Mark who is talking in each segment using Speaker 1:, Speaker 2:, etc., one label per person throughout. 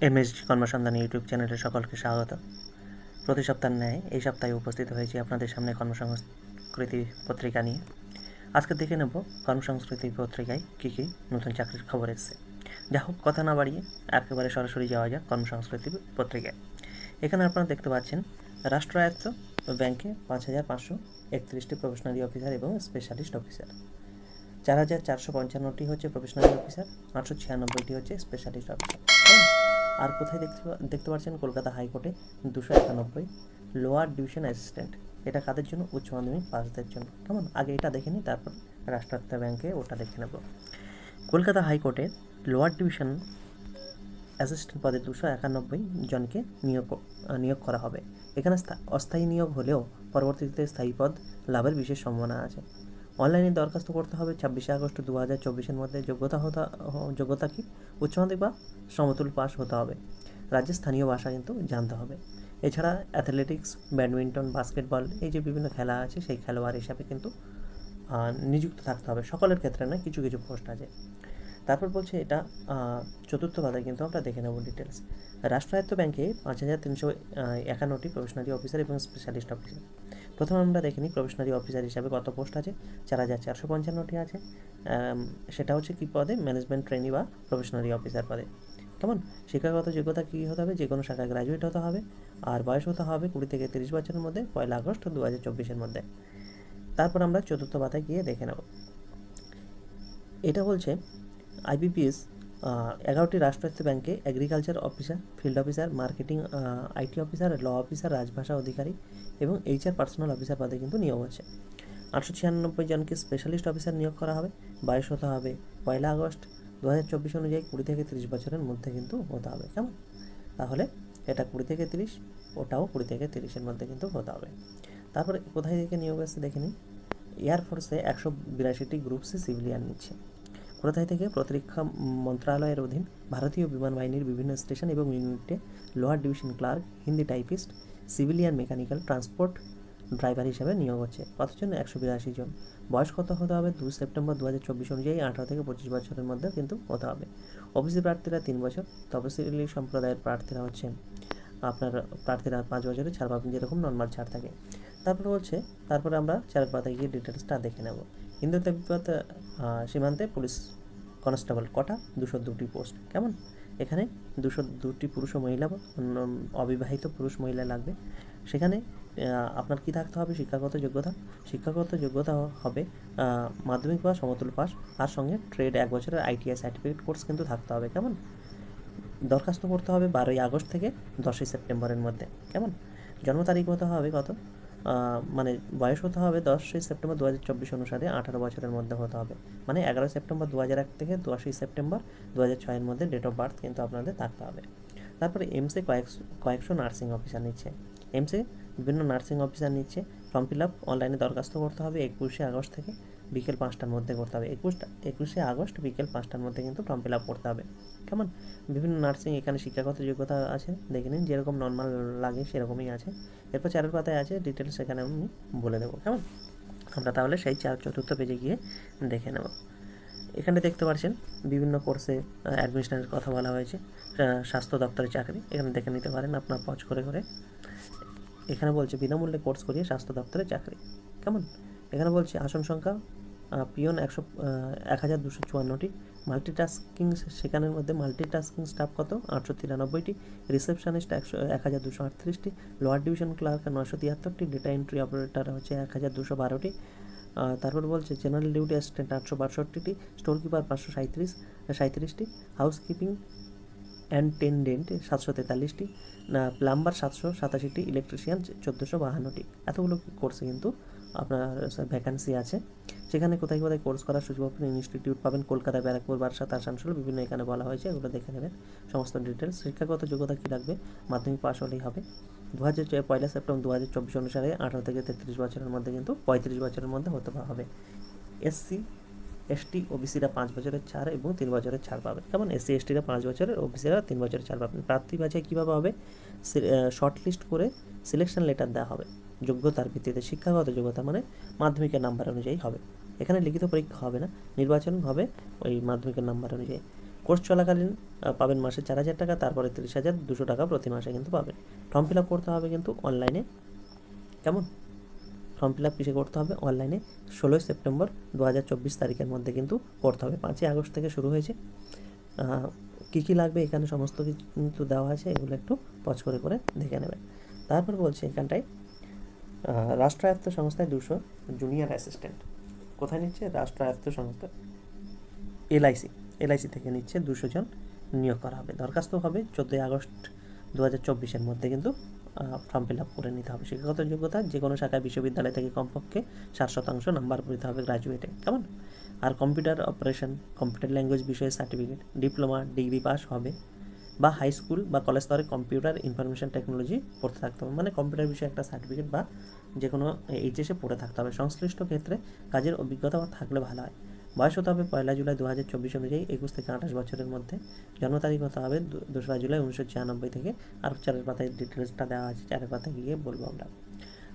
Speaker 1: MSG কর্মসন্ধান YouTube চ্যানেলে সকলকে স্বাগত। প্রতি সপ্তাহের ন্যায় এই সপ্তাহে উপস্থিত হয়েছি আপনাদের সামনে কর্মসংস্কৃতি পত্রিকা নিয়ে। আজকে দেখে নেব কর্মসংস্কৃতি পত্রিকায় কী কী নতুন চাকরির খবর এসেছে। যা হোক, কথা না বাড়িয়ে একেবারে সরাসরি যাওয়া যাক কর্মসংস্কৃতি পত্রিকায়। এখানে আপনারা দেখতে পাচ্ছেন রাষ্ট্রায়ত্ত ব্যাংকে 5,531টি প্রফেশনারি অফিসার এবং স্পেশালিস্ট অফিসার, 4,455টি হচ্ছে প্রফেশনারি অফিসার, 896টি হচ্ছে স্পেশালিস্ট অফিসার। আর কোথায় দেখতে পাচ্ছেন কলকাতা হাইকোর্টে 291 লোয়ার ডিভিশন অ্যাসিস্ট্যান্ট। এটা কাদের জন্য? উচ্চ মাধ্যমিক পাসদের জন্য। কেমন, আগে এটা দেখে নিই, তারপর রাষ্ট্রায়ত্ত ব্যাংকে ওটা দেখে নেব। কলকাতা হাইকোর্টে লোয়ার ডিভিশন অ্যাসিস্ট্যান্ট পদে 291 জনকে নিয়োগ করা হবে। এখানে অস্থায়ী নিয়োগ হলেও পরবর্তীতে স্থায়ী পদ লাভের বিশেষ সম্ভাবনা আছে। অনলাইনে দরখাস্ত করতে হবে 26 আগস্ট 2024-এর মধ্যে। যোগ্যতা কি? উচ্চ মাধ্যমিক বা সমতুল পাস হতে হবে। রাজ্যের স্থানীয় ভাষা কিন্তু জানতে হবে। এছাড়া অ্যাথলেটিক্স, ব্যাডমিন্টন, বাস্কেটবল, এই যে বিভিন্ন খেলা আছে সেই খেলোয়াড় হিসাবে কিন্তু নিযুক্ত থাকতে হবে। সকলের ক্ষেত্রে নয়, কিছু কিছু পোস্ট আছে। তারপর বলছে এটা চতুর্থ পাতায় কিন্তু আমরা দেখে নেব ডিটেলস। রাষ্ট্রায়ত্ত ব্যাংকে 5,351টি প্রফেশনারি অফিসার এবং স্পেশালিস্ট অফিসার। প্রথমে আমরা দেখে নিই প্রফেশনারি অফিসার হিসাবে কত পোস্ট আছে। 4,455টি আছে। সেটা হচ্ছে কী পদে? ম্যানেজমেন্ট ট্রেনি বা প্রফেশনারি অফিসার পদে। কেমন, শিক্ষাগত যোগ্যতা কী হতে হবে? যে কোনো শাখায় গ্র্যাজুয়েট হতে হবে। আর বয়স হতে হবে 20 থেকে 30 বছরের মধ্যে, 1 আগস্ট 2024-এর মধ্যে। তারপর আমরা চতুর্থ পাতায় গিয়ে দেখে নেব। এটা বলছে আইবিপিএস 11টি রাষ্ট্রায়ত্ত ব্যাংকে agriculture officer, field officer, marketing, IT officer, law officer, রাজভাষা অধিকারী এবং এইচআর পার্সোনাল অফিসার পদে কিন্তু নিয়োগ হচ্ছে। 896 জনকে স্পেশালিস্ট অফিসার নিয়োগ করা হবে। বয়স হতে হবে 1 আগস্ট 2024 অনুযায়ী 20 থেকে 30 বছরের মধ্যে কিন্তু হতে হবে। কেমন, তাহলে এটা 20 থেকে 30, ওটাও 20 থেকে 30-এর মধ্যে কিন্তু হতে হবে। তারপরে কোথায় থেকে নিয়োগ আসছে দেখে নিন। এয়ারফোর্সে 182টি গ্রুপ সি সিভিলিয়ান নিচ্ছে। কোথায় থেকে? প্রতিরক্ষা মন্ত্রণালয়ের অধীন ভারতীয় বিমান বাহিনীর বিভিন্ন স্টেশন এবং ইউনিটে lower division clerk, Hindi typist, civilian mechanical, transport driver হিসেবে নিয়োগ হচ্ছে। কতজন? 182 জন। বয়স কত হতে হবে? 2 সেপ্টেম্বর 2024 অনুযায়ী 18 থেকে 25 বছরের মধ্যে কিন্তু হতে হবে। ওবিসি প্রার্থীরা 3 বছর, তপশিলি সম্প্রদায়ের প্রার্থীরা 5 বছরের ছাড় পাবেন, যেরকম নর্মাল ছাড় থাকে। তারপরে আমরা 4 পাতায় গিয়ে ডিটেলসটা দেখে নেব। ইন্দো তিব্বত সীমান্তে পুলিশ কনস্টেবল কটা? 202টি পোস্ট। কেমন, এখানে 202টি পুরুষ ও মহিলা, অবিবাহিত পুরুষ মহিলা লাগবে। সেখানে আপনার কি থাকতে হবে? শিক্ষাগত যোগ্যতা হবে মাধ্যমিক বা সমতুল পাস, আর সঙ্গে ট্রেড 1 বছরের আইটিআই সার্টিফিকেট কোর্স কিন্তু থাকতে হবে। কেমন, দরখাস্ত করতে হবে 12 আগস্ট থেকে 10 সেপ্টেম্বরের মধ্যে। কেমন, জন্ম তারিখ হতে হবে কত? মানে বয়স হতে হবে 10 সেপ্টেম্বর 2024 অনুসারে 18 বছরের মধ্যে হতে হবে। মানে 11 সেপ্টেম্বর 2001 থেকে 10 সেপ্টেম্বর 2006-এর মধ্যে ডেট অফ বার্থ কিন্তু আপনাদের থাকতে হবে। তারপরে এমসে কয়েকশো নার্সিং অফিসার নিচ্ছে। এমসে বিভিন্ন নার্সিং অফিসার নিচ্ছে। ফর্ম ফিল আপ অনলাইনে দরখাস্ত করতে হবে 21 আগস্ট থেকে বিকেল 5টার মধ্যে করতে হবে। 21 আগস্ট বিকেল 5টার মধ্যে কিন্তু ফর্ম ফিল আপ করতে হবে। কেমন, বিভিন্ন নার্সিং, এখানে শিক্ষাগত যোগ্যতা আছে দেখে নিন, যেরকম নর্মাল লাগে সেরকমই আছে। এরপর 4 পাতায় আছে ডিটেলস, এখানে আমি বলে দেবো। কেমন, আমরা তাহলে সেই চতুর্থ পেজে গিয়ে দেখে নেব। এখানে দেখতে পাচ্ছেন বিভিন্ন কোর্সে অ্যাডমিশনের কথা বলা হয়েছে। স্বাস্থ্য দপ্তরের চাকরি, এখানে দেখে নিতে পারেন আপনার পজ করে করে। এখানে বলছে বিনামূল্যে কোর্স করিয়ে স্বাস্থ্য দপ্তরের চাকরি। কেমন, এখানে বলছে আসন সংখ্যা পিয়ন 1,254টি, মাল্টিটাস্কিং, সেখানের মধ্যে মাল্টিটাস্কিং স্টাফ কত? 893টি, রিসেপশনিস্ট 1,238টি, লোয়ার ডিভিশন ক্লার্ক 973টি, ডেটা এন্ট্রি অপারেটর হচ্ছে 1,212টি। তারপর বলছে জেনারেল ডিউটি অ্যাসিস্ট্যান্ট 862টি, স্টোর কিপার 537টি, হাউসকিপিং অ্যাটেন্ডেন্ট 743টি, প্লাম্বার 787টি, ইলেকট্রিশিয়ান 1452টি। এতগুলো কোর্সে কিন্তু আপনার ভ্যাকান্সি আছে। সেখানে কোথায় কোথায় কোর্স করার সুযোগ পাবেন? ইনস্টিটিউট পাবেন কলকাতা, ব্যারাকপুর, বারাসাত, আসানসোল, বিভিন্ন এখানে বলা হয়েছে, এগুলো দেখে নেবেন সমস্ত ডিটেলস। শিক্ষাগত যোগ্যতা কী লাগবে? মাধ্যমিক পাস হলেই হবে। 1 সেপ্টেম্বর 2024 অনুসারে 18 থেকে 33 বছরের মধ্যে কিন্তু 35 বছরের মধ্যে হতে হবে। এসসি এসটি ওবিসিরা 5 বছরের ছাড় এবং 3 বছরের ছাড় পাবে। কেমন, এসসি এসটিরা 5 বছরের, ওবিসিরা 3 বছরের ছাড় পাবেন। প্রার্থী বাছাই কীভাবে হবে? শর্ট লিস্ট করে সিলেকশন লেটার দেওয়া হবে যোগ্যতার ভিত্তিতে। শিক্ষাগত যোগ্যতা মানে মাধ্যমিকের নাম্বার অনুযায়ী হবে। এখানে লিখিত পরীক্ষা হবে না, নির্বাচন হবে ওই মাধ্যমিকের নাম্বার অনুযায়ী। কোর্স চলাকালীন পাবেন মাসে 4,000 টাকা, তারপরে 30,200 টাকা প্রতি মাসে কিন্তু পাবেন। ফর্ম ফিল আপ করতে হবে কিন্তু অনলাইনে, কেমন? ফর্ম ফিল আপ কিসে করতে হবে? অনলাইনে 16 সেপ্টেম্বর 2024 তারিখের মধ্যে কিন্তু করতে হবে। 5ই আগস্ট থেকে শুরু হয়েছে। কী কী লাগবে এখানে সমস্ত কিছু কিন্তু দেওয়া আছে, এগুলো একটু পজ করে দেখে নেবেন। তারপর বলছে এখানটায় রাষ্ট্রায়ত্ত সংস্থায় 200 জুনিয়র অ্যাসিস্ট্যান্ট। কোথায় নিচ্ছে? রাষ্ট্রায়ত্ত সংস্থা এলআইসি থেকে নিচ্ছে 200 জন নিয়োগ করা হবে। দরখাস্ত হবে 14 আগস্ট 2024 মধ্যে কিন্তু ফর্ম ফিল আপ করে নিতে হবে। শিক্ষাগত যোগ্যতা যে কোনো শাখায় বিশ্ববিদ্যালয় থেকে কমপক্ষে 60% নাম্বার পেতে হবে গ্রাজুয়েটে, কেমন? আর কম্পিউটার অপারেশন, কম্পিউটার ল্যাঙ্গুয়েজ বিষয়ে সার্টিফিকেট, ডিপ্লোমা, ডিগ্রি পাস হবে বা হাই স্কুল বা কলেজ স্তরে কম্পিউটার ইনফরমেশন টেকনোলজি পড়তে থাকতে হবে, মানে কম্পিউটার বিষয়ে একটা সার্টিফিকেট বা যে কোনো এইচএসে পড়ে থাকতে হবে। সংশ্লিষ্ট ক্ষেত্রে কাজের অভিজ্ঞতা থাকলে ভালো হয়। বয়স হতে হবে 1 জুলাই 2024 অনুযায়ী 21 থেকে 28 বছরের মধ্যে। জন্ম তারিখ হতে হবে 2 জুলাই 1996 থেকে। আর 4 পাতায় ডিটেলসটা দেওয়া আছে, 4 পাতায় গিয়ে বলবো আমরা।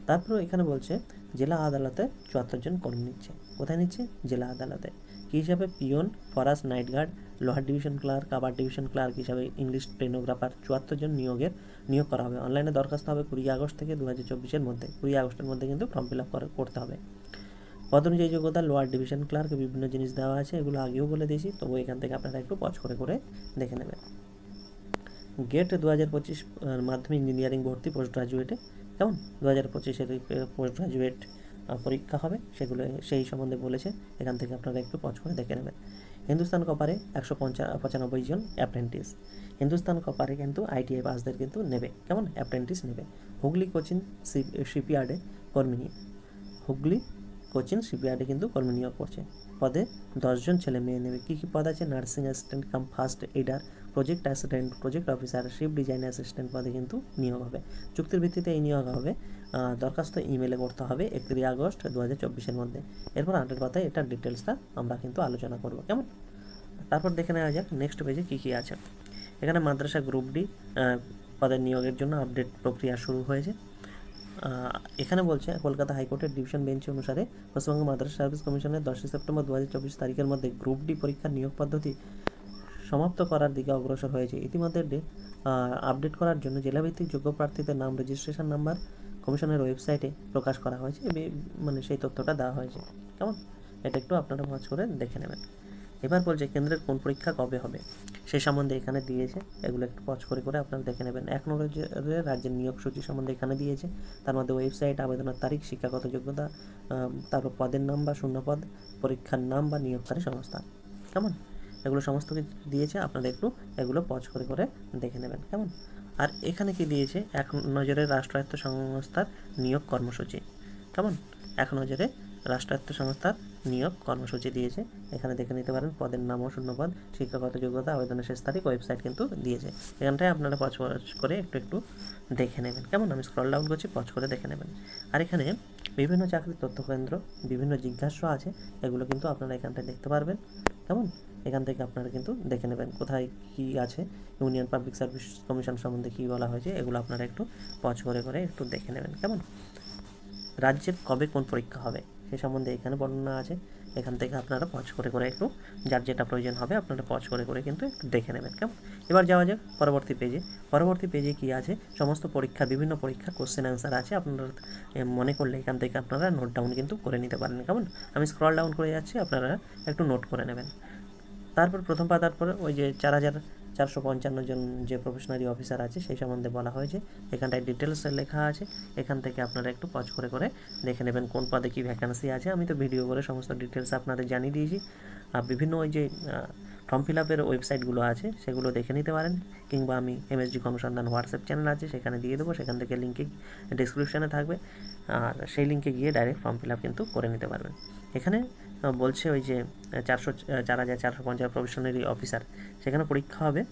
Speaker 1: তারপর এখানে বলছে জেলা আদালতে 74 জন কর্মী নিচ্ছে। কোথায় নিচ্ছে? জেলা আদালতে। কী হিসাবে? পিয়ন, ফরাস, নাইট গার্ড, লোহার ডিভিশন ক্লার্ক, আবার ডিভিশন ক্লার্ক হিসাবে, ইংলিশ স্টেনোগ্রাফার 74 জন নিয়োগ করা হবে। অনলাইনে দরখাস্ত হবে 20 আগস্ট থেকে 2024 মধ্যে। 20 আগস্টের মধ্যে কিন্তু ফর্ম ফিল আপ করতে হবে। পদ অনুযায়ী যোগ্যতা লোয়ার ডিভিশন ক্লার্ক, বিভিন্ন জিনিস দেওয়া আছে, এগুলো আগেও বলে দিয়েছি, তবু এখান থেকে আপনারা একটু পজ করে দেখে নেবেন। গেট 2025 মাধ্যমিক ইঞ্জিনিয়ারিং ভর্তি পোস্ট গ্রাজুয়েটে, কেমন? 2025-এর পোস্ট গ্রাজুয়েট পরীক্ষা হবে, সেগুলো সেই সম্বন্ধে বলেছে, এখান থেকে আপনারা একটু পজ করে দেখে নেবেন। হিন্দুস্তান কপারে 195 জন অ্যাপ্রেন্টিস। হিন্দুস্তান কপারে কিন্তু আইটিআই পাসদের কিন্তু নেবে, কেমন? অ্যাপ্রেন্টিস নেবে। হুগলি কোচিন শিপইয়ার্ডে কর্মী নিয়ে, হুগলি কোচিন শিপইয়ার্ডে কিন্তু কর্মী নিয়োগ করছে। পদে 10 জন ছেলে মেয়ে নেবে। কী কী পদ আছে? Nursing assistant cum first aider, project assistant, project officer, ship design assistant পদে কিন্তু নিয়োগ হবে। চুক্তির ভিত্তিতে এই নিয়োগ হবে। দরখাস্ত ইমেলে করতে হবে 31 আগস্ট 2024 মধ্যে। এরপর 8 পাতায় এটার ডিটেলসটা আমরা কিন্তু আলোচনা করব, কেমন? তারপর দেখে নেওয়া যাক নেক্সট পেজে কী কী আছে। এখানে মাদ্রাসা গ্রুপ ডি পদের নিয়োগের জন্য আপডেট প্রক্রিয়া শুরু হয়েছে। এখানে বলছে কলকাতা হাইকোর্টের ডিভিশন বেঞ্চ অনুসারে পশ্চিমবঙ্গ মাদ্রাসা সার্ভিস কমিশনের 10 সেপ্টেম্বর 2024 তারিখের মধ্যে গ্রুপ ডি পরীক্ষার নিয়োগ পদ্ধতি সমাপ্ত করার দিকে অগ্রসর হয়েছে। ইতিমধ্যে আপডেট করার জন্য জেলাভিত্তিক যোগ্য প্রার্থীদের নাম, রেজিস্ট্রেশন নাম্বার কমিশনের ওয়েবসাইটে প্রকাশ করা হয়েছে, মানে সেই তথ্যটা দেওয়া হয়েছে, কেমন? এটা একটু আপনারা ভাঁজ করে দেখে নেবেন। এবার বলছে কেন্দ্রের কোন পরীক্ষা কবে হবে সেই সম্বন্ধে এখানে দিয়েছে, এগুলো একটু পজ করে আপনারা দেখে নেবেন। 1 নম্বরের রাজ্যের নিয়োগ সূচি সম্বন্ধে এখানে দিয়েছে, তার মধ্যে ওয়েবসাইট, আবেদনের তারিখ, শিক্ষাগত যোগ্যতা, তারপর পদের নাম বা শূন্যপদ, পরীক্ষার নাম বা নিয়োগকারী সংস্থা, কেমন? এগুলো সমস্ত কিছু দিয়েছে, আপনারা একটু এগুলো পজ করে দেখে নেবেন, কেমন? আর এখানে কি দিয়েছে? 1 নজরে রাষ্ট্রায়ত্ত সংস্থার নিয়োগ কর্মসূচি, কেমন? 1 নজরে রাষ্ট্রায়ত্ত সংস্থার নিয়োগ কর্মসূচি দিয়েছে, এখানে দেখে নিতে পারেন। পদের নাম ও শূন্যপদ, শিক্ষাগত যোগ্যতা, আবেদনের শেষ তারিখ, ওয়েবসাইট কিন্তু দিয়েছে। এখানটায় আপনারা পজ করে একটু দেখে নেবেন, কেমন? আমি স্ক্রল ডাউন করছি, পজ করে দেখে নেবেন। আর এখানে বিভিন্ন চাকরির তথ্যকেন্দ্র, বিভিন্ন জিজ্ঞাসা আছে, এগুলো কিন্তু আপনারা এখানটায় দেখতে পারবেন, কেমন? এখান থেকে আপনারা কিন্তু দেখে নেবেন কোথায় কী আছে, ইউনিয়ন পাবলিক সার্ভিস কমিশন সম্বন্ধে কী বলা হয়েছে, এগুলো আপনারা একটু পজ করে একটু দেখে নেবেন, কেমন? রাজ্যের কবে কোন পরীক্ষা হবে সে সম্বন্ধে এখানে বর্ণনা আছে, এখান থেকে আপনারা পজ করে একটু যার যেটা প্রয়োজন হবে আপনারা পজ করে কিন্তু একটু দেখে নেবেন, কেমন? এবার যাওয়া যাক পরবর্তী পেজে কী আছে? সমস্ত পরীক্ষা, বিভিন্ন পরীক্ষার কোশ্চেন অ্যান্সার আছে, আপনারা মনে করলে এখান থেকে আপনারা নোট ডাউন কিন্তু করে নিতে পারেন, কেমন? আমি স্ক্রল ডাউন করে যাচ্ছি, আপনারা একটু নোট করে নেবেন। তারপর প্রথম পাতার পরে ওই যে 4,455 জন যে প্রফেশনারি অফিসার আছে সেই সম্বন্ধে বলা হয়েছে, এখানটায় ডিটেলস লেখা আছে, এখান থেকে আপনারা একটু পজ করে দেখে নেবেন কোন পদে কী ভ্যাকান্সি আছে। আমি তো ভিডিও করে সমস্ত ডিটেলস আপনাদের জানিয়ে দিয়েছি। আর বিভিন্ন ওই যে ফর্ম ফিল আপের ওয়েবসাইটগুলো আছে সেগুলো দেখে নিতে পারেন, কিংবা আমি এমএসজি অনুসন্ধান হোয়াটসঅ্যাপ চ্যানেল আছে সেখানে দিয়ে দেবো, সেখান থেকে লিঙ্কে ডিসক্রিপশানে থাকবে, আর সেই লিঙ্কে গিয়ে ডাইরেক্ট ফর্ম ফিল আপ কিন্তু করে নিতে পারবেন। এখানে বলছে ওই যে 4,450 প্রফেশনারি অফিসার, সেখানে পরীক্ষা হবে,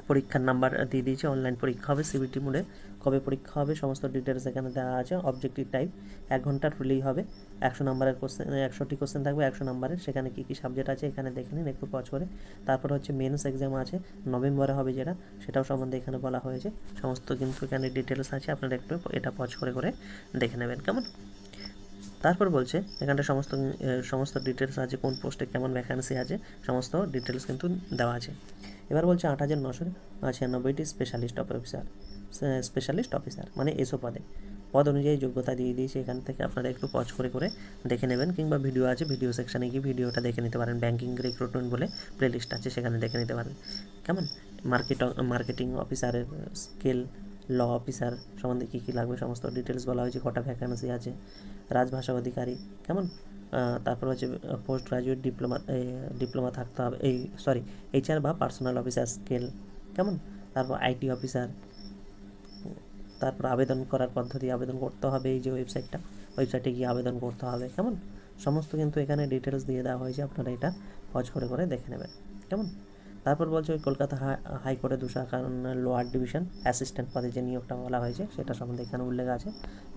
Speaker 1: পরীক্ষার নাম্বার দিয়ে দিয়েছে, অনলাইন পরীক্ষা হবে সিবিটি মোডে, কবে পরীক্ষা হবে সমস্ত ডিটেলস এখানে দেওয়া আছে। অবজেক্টিভ টাইপ 1 ঘন্টার ফ্রিলেই হবে, 100 নম্বরের কোশ্চেন, 100টি কোশ্চেন থাকবে 100 নম্বরের, সেখানে কী কী সাবজেক্ট আছে এখানে দেখে নিন একটু পজ করে। তারপর হচ্ছে মেন্স এক্সাম আছে নভেম্বরে হবে যেটা, সেটাও সম্বন্ধে এখানে বলা হয়েছে, সমস্ত কিন্তু এখানে ডিটেলস আছে, আপনারা একটু এটা পজ করে দেখে নেবেন, কেমন? তারপর বলছে এখানটা সমস্ত ডিটেলস আছে, কোন পোস্টে কেমন ভ্যাকান্সি আছে সমস্ত ডিটেলস কিন্তু দেওয়া আছে। এবার বলছে 8,996টি স্পেশালিস্ট অফিসার মানে এসও পদ অনুযায়ী যোগ্যতা দিয়ে দিয়েছে। এখান থেকে আপনারা একটু পজ করে দেখে নেবেন, কিংবা ভিডিও আছে, ভিডিও সেকশানে গিয়ে ভিডিওটা দেখে নিতে পারেন। ব্যাঙ্কিং রিক্রুটমেন্ট বলে প্লেলিস্ট আছে, সেখানে দেখে নিতে পারেন। কেমন মার্কেটিং অফিসারের স্কেল ল অফিসার সম্বন্ধে কী কী লাগবে সমস্ত ডিটেলস বলা হয়েছে, কটা ভ্যাকান্সি আছে। রাজভাষা অধিকারী কেমন, তারপর হচ্ছে পোস্ট গ্রাজুয়েট ডিপ্লোমা থাকতে হবে, HR বা পার্সোনাল অফিসার স্কেল কেমন। তারপর IT অফিসার। তারপর আবেদন করার পদ্ধতি, আবেদন করতে হবে এই যে ওয়েবসাইটে গিয়ে আবেদন করতে হবে কেমন। সমস্ত কিন্তু এখানে ডিটেলস দিয়ে দেওয়া হয়েছে, আপনারা এটা পজ করে দেখে নেবেন কেমন। তারপর বলছে ওই কলকাতা হাইকোর্টে 251 লোয়ার ডিভিশন অ্যাসিস্ট্যান্ট পদে যে নিয়োগটা বলা হয়েছে সেটা সম্বন্ধে এখানে উল্লেখ আছে।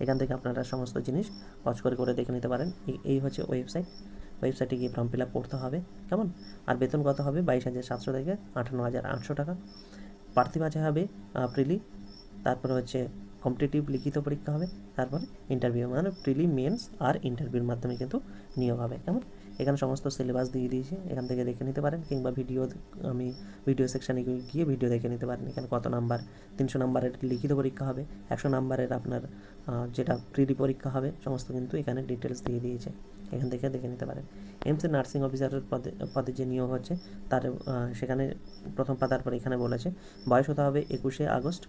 Speaker 1: এখান থেকে আপনারা সমস্ত জিনিস পজ করে দেখে নিতে পারেন। এই হচ্ছে ওয়েবসাইটে গিয়ে ফর্ম ফিল আপ করতে হবে কেমন। আর বেতন কত হবে 22,700 থেকে 58,800 টাকা। প্রার্থী বাছাই হবে প্রিলি, তারপরে হচ্ছে কম্পিটিটিভ লিখিত পরীক্ষা হবে, তারপরে ইন্টারভিউ, মানে প্রিলি মেন্স আর ইন্টারভিউর মাধ্যমে কিন্তু নিয়োগ হবে কেমন। এখানে সমস্ত সিলেবাস দিয়ে দিয়েছে, এখান থেকে দেখে নিতে পারেন, কিংবা ভিডিও সেকশানে গিয়ে ভিডিও দেখে নিতে পারেন। এখানে কত নাম্বার, 300 নাম্বারের লিখিত পরীক্ষা হবে, 100 নাম্বারের আপনার যেটা প্রিলি পরীক্ষা হবে, সমস্ত কিন্তু এখানে ডিটেলস দিয়ে দিয়েছে, এখান থেকে দেখে নিতে পারেন। এমসি নার্সিং অফিসারের পদে যে নিয়োগ হচ্ছে তার সেখানে প্রথম পাতার পর এখানে বলেছে বয়স হতে হবে 21শে আগস্ট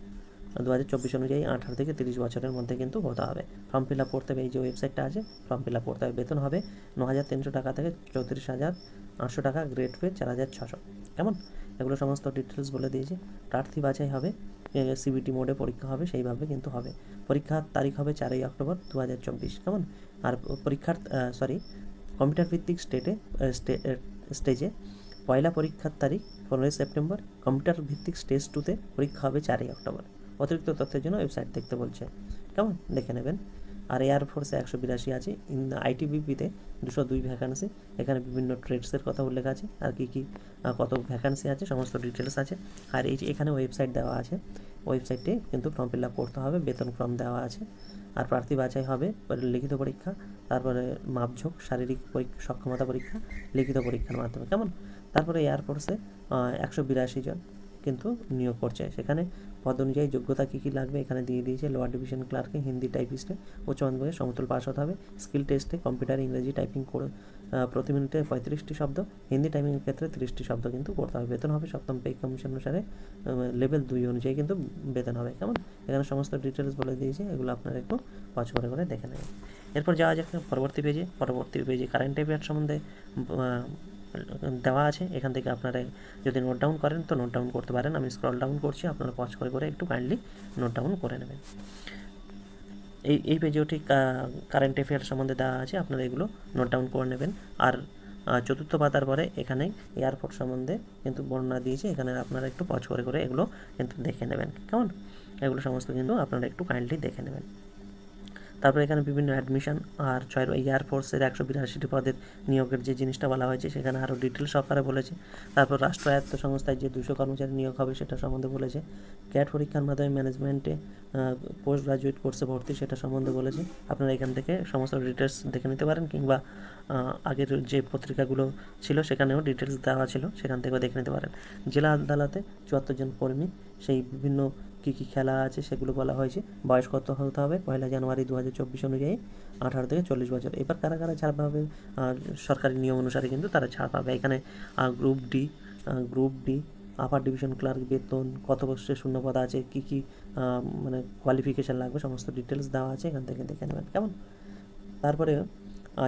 Speaker 1: 2024 অনুযায়ী 18 থেকে 30 বছরের মধ্যে কিন্তু হতে হবে। ফর্ম ফিল আপ করতে হবে, এই যে ওয়েবসাইটটা আছে ফর্ম ফিল আপ করতে হবে। বেতন হবে 9,300 টাকা থেকে 34,800 টাকা, গ্রেড পে 4,600 কেমন। এগুলো সমস্ত ডিটেলস বলে দিয়েছি। প্রার্থী বাছাই হবে, CBT মোডে পরীক্ষা হবে, সেইভাবে কিন্তু হবে। পরীক্ষার তারিখ হবে 4ই অক্টোবর 2024 কেমন। আর কম্পিউটার ভিত্তিক স্টেজে পয়লা পরীক্ষার তারিখ 15ই সেপ্টেম্বর, কম্পিউটার ভিত্তিক স্টেজ 2তে পরীক্ষা হবে 4ই অক্টোবর। অতিরিক্ত তথ্যের জন্য ওয়েবসাইট দেখতে বলছে কেমন, দেখে নেবেন। আর এয়ারফোর্সে 182 আছে, ITBP-তে 202 ভ্যাকান্সি। এখানে বিভিন্ন ট্রেডসের কথা উল্লেখ আছে, আর কী কত ভ্যাকান্সি আছে সমস্ত ডিটেলস আছে। আর এই যে এখানে ওয়েবসাইট দেওয়া আছে, ওয়েবসাইটে কিন্তু ফর্ম ফিল আপ করতে হবে, বেতন ফর্ম দেওয়া আছে। আর প্রার্থী বাছাই হবে লিখিত পরীক্ষা, তারপরে মাপঝোঁক, শারীরিক সক্ষমতা পরীক্ষা, লিখিত পরীক্ষার মাধ্যমে কেমন। তারপরে এয়ারফোর্সে 182 জন কিন্তু নিয়োগ করছে। সেখানে পদ অনুযায়ী যোগ্যতা কী কী লাগবে এখানে দিয়ে দিয়েছে। লোয়ার ডিভিশন ক্লার্কে হিন্দি টাইপিস্টে উচ্চ মাধ্যমিকে সমতুল পাস হতে হবে। স্কিল টেস্টে কম্পিউটার ইংরেজি টাইপিং করে প্রতি মিনিটে 35টি শব্দ, হিন্দি টাইপিংয়ের ক্ষেত্রে 30টি শব্দ কিন্তু করতে হবে। বেতন হবে সপ্তম পে কমিশন অনুসারে লেভেল 2 অনুযায়ী কিন্তু বেতন হবে কেমন। এখানে সমস্ত ডিটেলস বলে দিয়েছে, এগুলো আপনারা একটু পজ করে দেখে নেবেন। এরপর যাওয়া যাক পরবর্তী পেজে কারেন্ট অ্যাফেয়ার সম্বন্ধে দেওয়া আছে। এখান থেকে আপনারা যদি নোট ডাউন করেন তো নোট ডাউন করতে পারেন। আমি স্ক্রল ডাউন করছি, আপনারা পজ করে একটু কাইন্ডলি নোট ডাউন করে নেবেন। এই পেজেও ঠিক কারেন্ট অ্যাফেয়ার সম্বন্ধে দেওয়া আছে, আপনারা এগুলো নোট ডাউন করে নেবেন। আর চতুর্থ পাতার পরে এখানে এয়ারপোর্ট সম্বন্ধে কিন্তু বর্ণনা দিয়েছে, এখানে আপনারা একটু পজ করে এগুলো কিন্তু দেখে নেবেন কেমন। এগুলো সমস্ত কিন্তু আপনারা একটু কাইন্ডলি দেখে নেবেন। তারপরে এখানে বিভিন্ন অ্যাডমিশন আর এয়ারফোর্সের 182টি পদের নিয়োগের যে জিনিসটা বলা হয়েছে সেখানে আরও ডিটেলস সহকারে বলেছে। তারপর রাষ্ট্রায়ত্ত সংস্থায় যে 200 কর্মচারী নিয়োগ হবে সেটা সম্বন্ধে বলেছে। ক্যাট পরীক্ষার মাধ্যমে ম্যানেজমেন্টে পোস্ট গ্রাজুয়েট কোর্সে ভর্তি সেটা সম্বন্ধে বলেছে। আপনারা এখান থেকে সমস্ত ডিটেলস দেখে নিতে পারেন, কিংবা আগের যে পত্রিকাগুলো ছিল সেখানেও ডিটেলস দেওয়া ছিল, সেখান থেকেও দেখে নিতে পারেন। জেলা আদালতে 74 জন কর্মী, সেই বিভিন্ন কী খেলা আছে সেগুলো বলা হয়েছে। বয়স কত হতে হবে 1 জানুয়ারি 2024 অনুযায়ী 18 থেকে 40 বছর। এবার কারা ছাড় পাবে, সরকারি নিয়ম অনুসারে কিন্তু তারা ছাড় পাবে। এখানে group D upper division clerk বেতন, কত বছরের শূন্যপদ আছে, কী মানে কোয়ালিফিকেশান লাগবে সমস্ত ডিটেলস দেওয়া আছে, এখান থেকে দেখে নেবেন কেমন। তারপরে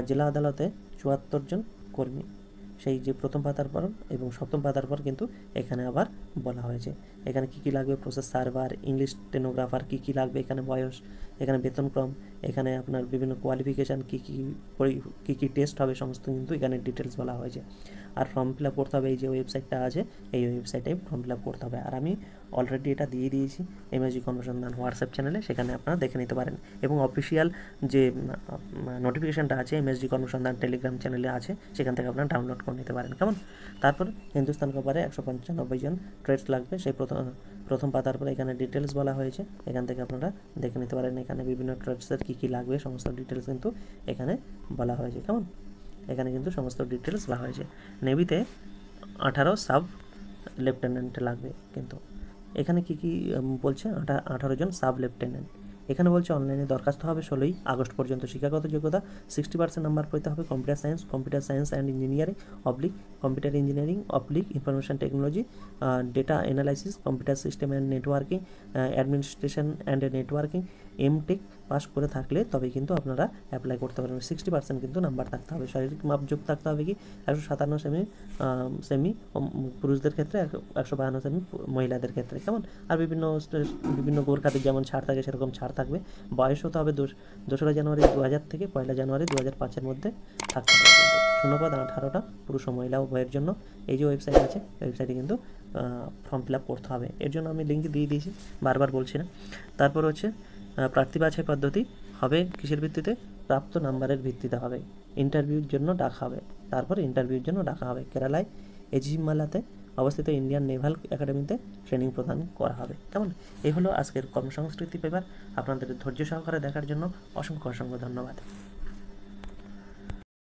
Speaker 1: জেলা আদালতে 74 জন কর্মী, সেই যে প্রথম পাতার পর এবং সপ্তম পাতার পর কিন্তু এখানে আবার বলা হয়েছে এখানে কী লাগবে, প্রসেস সার্ভার, ইংলিশ স্টেনোগ্রাফার কী লাগবে, এখানে বয়স, এখানে বেতনক্রম, এখানে আপনার বিভিন্ন কোয়ালিফিকেশান কী টেস্ট হবে সমস্ত কিন্তু এখানে ডিটেলস বলা হয়েছে। আর ফর্ম ফিল আপ করতে হবে, এই যে ওয়েবসাইটটা আছে এই ওয়েবসাইটে ফর্ম ফিল আপ করতে হবে। আর আমি অলরেডি এটা দিয়ে দিয়েছি এমএসজি কর্মসংস্থান হোয়াটসঅ্যাপ চ্যানেলে, সেখানে আপনারা দেখে নিতে পারেন। এবং অফিসিয়াল যে নোটিফিকেশানটা আছে এমএসজি কর্মসংস্থান টেলিগ্রাম চ্যানেলে আছে, সেখান থেকে আপনারা ডাউনলোড করে নিতে পারেন। কেমন? তারপর হিন্দুস্তান কপারে 195 জন ট্রেডস লাগবে, সেই প্রথম পাতার পরে এখানে ডিটেলস বলা হয়েছে, এখান থেকে আপনারা দেখে নিতে পারেন। এখানে বিভিন্ন ট্রেডসের কী কী লাগবে সমস্ত ডিটেলস কিন্তু এখানে বলা হয়েছে। কেমন? এখানে কিন্তু সমস্ত ডিটেলস বলা হয়েছে। নেভিতে 18 সাব লেফটেন্যান্ট লাগবে, কিন্তু এখানে কি কি বলছে? 18 জন সাব লেফটেন্যান্ট। এখানে বলছে অনলাইনে দরখাস্ত হবে 16 আগস্ট পর্যন্ত। শিক্ষাগত যোগ্যতা 60% নাম্বার পেতে হবে। Computer science and engineering oblique computer engineering oblique information technology, data analysis, computer system and networking, administration and networking, MTech pass করে থাকলে তবেই কিন্তু আপনারা অ্যাপ্লাই করতে পারবেন। 60% কিন্তু নাম্বার থাকতে হবে। শারীরিক মাপযোগ থাকতে হবে কি 157 সেমি পুরুষদের ক্ষেত্রে, 152 সেমি মহিলাদের ক্ষেত্রে। কেমন? আর বিভিন্ন গোর্খাদের যেমন ছাড় থাকে সেরকম ছাড় থাকবে। বয়স হতে হবে 2রা জানুয়ারি 2000 থেকে 1 জানুয়ারি 2005-এর মধ্যে থাকতে হবে। কিন্তু শূন্যপদ 18টা পুরুষ ও মহিলা উভয়ের জন্য। এই যে ওয়েবসাইট আছে, ওয়েবসাইটে কিন্তু ফর্ম ফিল আপ করতে হবে। এর জন্য আমি লিঙ্ক দিয়ে দিয়েছি, বারবার বলছি না। তারপর হচ্ছে প্রার্থী বাছাই পদ্ধতি হবে কিসের ভিত্তিতে? প্রাপ্ত নাম্বারের ভিত্তিতে হবে। ইন্টারভিউর জন্য ডাকা হবে। কেরালায় এজিমালাতে অবস্থিত ইন্ডিয়ান নেভাল একাডেমিতে ট্রেনিং প্রদান করা হবে। কেমন? এই হলো আজকের কর্মসংস্কৃতি পেপার। আপনাদের ধৈর্য সহকারে দেখার জন্য অসংখ্য ধন্যবাদ।